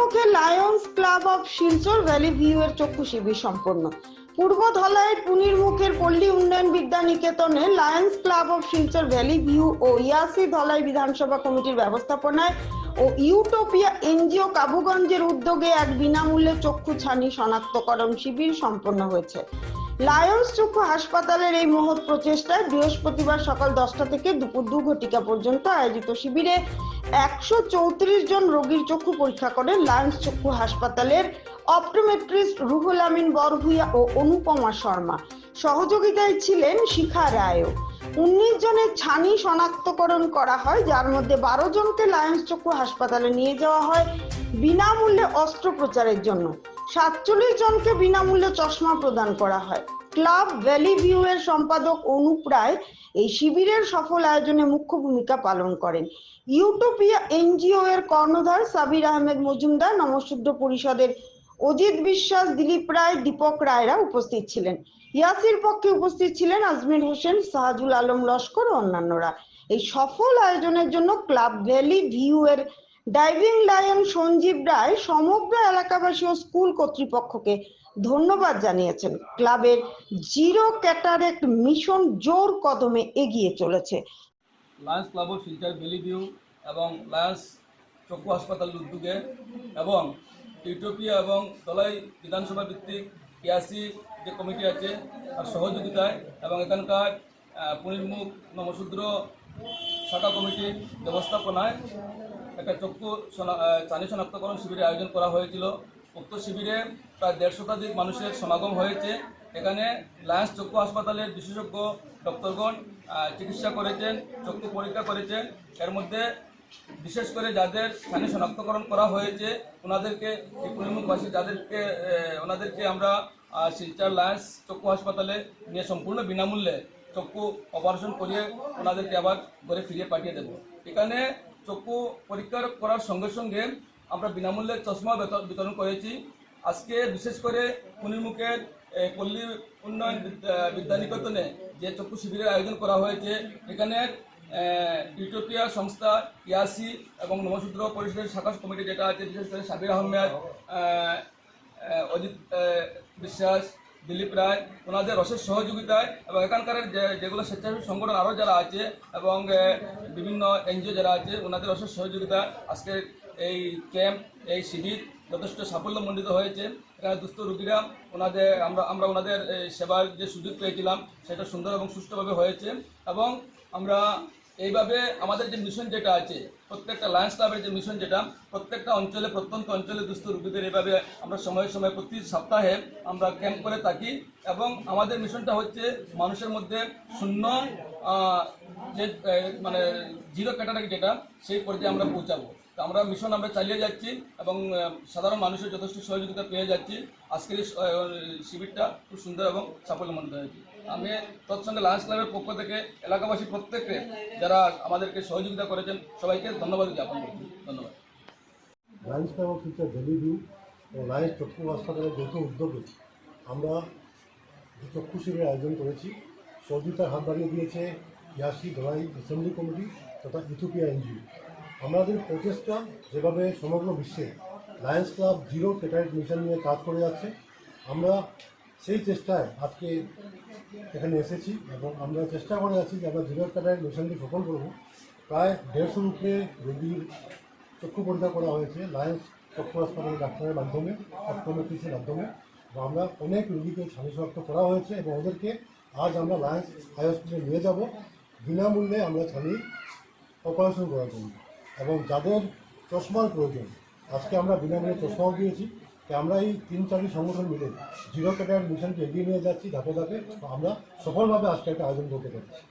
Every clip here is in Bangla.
মুখে Lions club of Silchar valley view এর চক্ষু শিবির সম্পন্ন। পূর্ব ধলাইয়ের পুনিরমুখের পল্লী উন্নয়ন বিদ্যা নিকেতনে lions club of Silchar valley view ও ইয়াসি ধলাই বিধানসভা কমিটির ব্যবস্থাপনায় ও ইউটোপিয়া এনজিও কাবুগঞ্জের উদ্যোগে এক বিনামূল্যে চক্ষু ছানি শনাক্তকরণ শিবির সম্পন্ন হয়েছে। লায়ন্স চক্ষু হাসপাতালের এই মহৎ প্রচেষ্টায় বৃহস্পতিবার সকাল 10টা থেকে দুপুর 2 ঘটিকা পর্যন্ত আয়োজিত শিবিরে 134 জন রোগীর চক্ষু পরীক্ষা করেন লায়ন্স চক্ষু হাসপাতালের অপটোমেট্রিস্ট রুহুল আমিন বরভুইয়া ও অনুপমা শর্মা। সহযোগিতায় ছিলেন শিখা রায়ও। 19 জনের ছানি শনাক্তকরণ করা হয়, যার মধ্যে 12 জনকে লায়ন্স চক্ষু হাসপাতালে নিয়ে যাওয়া হয় বিনামূল্যে অস্ত্রোপচারের জন্য। 47 জনকে বিনামূল্যে চশমা প্রদান করা হয়। ক্লাব ভ্যালি ভিউ এর সম্পাদক অনুপ রায় এই শিবিরের সফল আয়োজনে মুখ্য ভূমিকা পালন করেন। ইউটোপিয়া এনজিও এর কর্ণধার সাবির আহমেদ মজুমদার, নমশূদ্র পরিষদের অজিত বিশ্বাস, দিলীপ রায়, দীপক রায়রা উপস্থিত ছিলেন। ইয়াসির পক্ষে উপস্থিত ছিলেন আজমির হোসেন, সাহাজুল আলম লস্কর ও অন্যান্যরা। এই সফল আয়োজনের জন্য ক্লাব ভ্যালি ভিউ এর ডাইভিং লায়ন সঞ্জীব রায় সমগ্র এলাকাবাসী ও স্কুল কর্তৃপক্ষকে ধন্যবাদ জানিয়েছেন। ক্লাবের জিরো ক্যাটারেক্ট মিশন জোর কদমে এগিয়ে চলেছে। Lions club of Silchar valley view এবং লায়ন্স চক্ষু হাসপাতাল উদ্যোগে এবং ইউটোপিয়া এবং ধলাই বিধানসভা ভিত্তিক ইয়াসি যে কমিটি আছে তার সহযোগিতায় এবং এখানকার পুনিরমুখ নমশূদ্র শাখা কমিটির ব্যবস্থাপনায় একটা চক্ষু ছানি শনাক্তকরণ শিবিরের আয়োজন করা হয়েছিল। উক্ত শিবিরে প্রায় 150 শতাধিক মানুষের সমাগম হয়েছে। এখানে লায়ন্স চক্ষু হাসপাতালের বিশেষজ্ঞ ডক্টরগণ চিকিৎসা করেছেন, চক্ষু পরীক্ষা করেছেন। এর মধ্যে বিশেষ করে যাদের ছানি শনাক্তকরণ করা হয়েছে ওনাদেরকে পুনিরমুখবাসী ওনাদেরকে আমরা শিলচর লায়ন্স চক্ষু হাসপাতালে নিয়ে সম্পূর্ণ বিনামূল্যে চক্ষু অপারেশন করিয়ে ওনাদেরকে আবার ঘরে ফিরিয়ে পাঠিয়ে দেব। এখানে চক্ষু পরীক্ষা করার সঙ্গে সঙ্গে আমরা বিনামূল্যে চশমা বিতরণ করেছি। আজকে বিশেষ করে পুনিরমুখের পল্লী উন্নয়ন বিদ্যা নিকেতনে যে চক্ষু শিবিরের আয়োজন করা হয়েছে, এখানে ইউটোপিয়া সংস্থা, ইয়াসি এবং নমশূদ্র পরিষদের শাখা কমিটি যেটা আছে, বিশেষ করে সাবির আহমেদ, অজিত বিশ্বাস, দিলীপ রায়, ওনাদের অশেষ সহযোগিতায় এবং এখানকার যেগুলো স্বেচ্ছাসেবী সংগঠন আরও যারা আছে এবং বিভিন্ন এনজিও যারা আছে ওনাদের অশেষ সহযোগিতা আজকে এই ক্যাম্প, এই শিবির যথেষ্ট সাফল্যমণ্ডিত হয়েছে। এখানে দুস্থ রোগীরা আমরা ওনাদের সেবার যে সুযোগ পেয়েছিলাম সেটা সুন্দর এবং সুষ্ঠুভাবে হয়েছে। এবং আমরা এইভাবে আমাদের যে মিশন যেটা আছে, প্রত্যেকটা লায়ন্স ক্লাবের যে মিশন যেটা, প্রত্যেকটা অঞ্চলে, প্রত্যন্ত অঞ্চলে দুস্থ রোগীদের এইভাবে আমরা সময়ে সময়ে প্রতি সপ্তাহে আমরা ক্যাম্প করে থাকি। এবং আমাদের মিশনটা হচ্ছে মানুষের মধ্যে শূন্য যে মানে জিরো ক্যাটারাক্ট যেটা, সেই পর্যায়ে আমরা পৌঁছাবো। আমরা মিশন আমরা চালিয়ে যাচ্ছি এবং সাধারণ মানুষের যথেষ্ট সহযোগিতা পেয়ে যাচ্ছি। আজকের শিবিরটা খুব সুন্দর এবং সাফল্যমণ্ডিত হয়েছে। আমি তৎসঙ্গে লায়ন্স ক্লাবের পক্ষ থেকে এলাকাবাসী প্রত্যেককে যারা আমাদেরকে সহযোগিতা করেছেন সবাইকে ধন্যবাদ জ্ঞাপন করছি। ধন্যবাদ। Lions club of Silchar valley view ও লায়ন্স চক্ষু হাসপাতালের যৌথ উদ্যোগে আমরা চক্ষু শিবিরের আয়োজন করেছি। সহযোগিতার হাত বাড়িয়ে দিয়েছে ইয়াসি ধলাই অ্যাসেম্বলি কমিটি তথা ইউটোপিয়া এনজিও। আমাদের প্রচেষ্টা যেভাবে সমগ্র বিশ্বে Lions club zero cataract mission নিয়ে কাজ করে যাচ্ছে, আমরা সেই চেষ্টায় আজকে এখানে এসেছি এবং আমরা চেষ্টা করে যাচ্ছি যে আমরা জিরো ক্যাটারেক্ট মিশনটি সফল করব। প্রায় 150 উপরে রোগীর চক্ষু পরীক্ষা করা হয়েছে লায়ন্স চক্ষু হাসপাতালের ডাক্তারের মাধ্যমে, অপটোমেট্রিস্টের মাধ্যমে। এবং আমরা অনেক রোগীকে ছানি শনাক্ত করা হয়েছে এবং ওদেরকে আজ আমরা লায়ন্স হাই হসপিটালে নিয়ে যাব বিনামূল্যে আমরা ছানি অপারেশন করার জন্য। এবং যাদের চশমার প্রয়োজন আজকে আমরা বিনামূল্যে চশমাও দিয়েছি। আমরা এই 3-4টি সংগঠন মিলে জিরো ক্যাটারাক্ট মিশনকে এগিয়ে নিয়ে যাচ্ছি ধাপে ধাপে। আমরা সফলভাবে আজকে একটা আয়োজন করতে পেরেছি।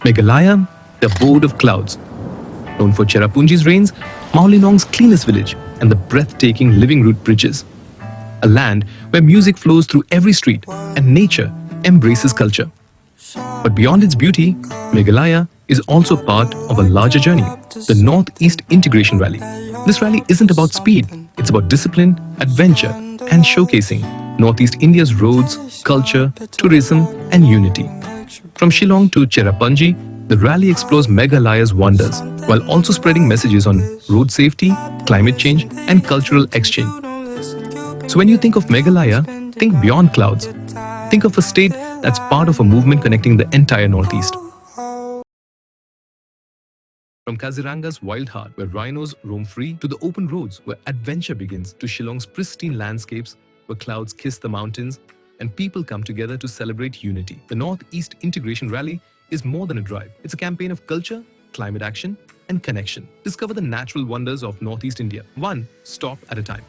Meghalaya, the abode of clouds. Known for Cherrapunji's rains, Maholinong's cleanest village, and the breathtaking living root bridges. A land where music flows through every street and nature embraces culture. But beyond its beauty, Meghalaya is also part of a larger journey, the Northeast Integration Rally. This rally isn't about speed, it's about discipline, adventure, and showcasing Northeast India's roads, culture, tourism, and unity. From Shillong to Cherrapunji, the rally explores Meghalaya's wonders while also spreading messages on road safety, climate change, and cultural exchange. So when you think of Meghalaya, think beyond clouds. Think of a state that's part of a movement connecting the entire Northeast. From Kaziranga's wild heart, where rhinos roam free, to the open roads where adventure begins, to Shillong's pristine landscapes, where clouds kiss the mountains and people come together to celebrate unity. The Northeast Integration Rally is more than a drive. It's a campaign of culture, climate action, and connection. Discover the natural wonders of Northeast India, one stop at a time.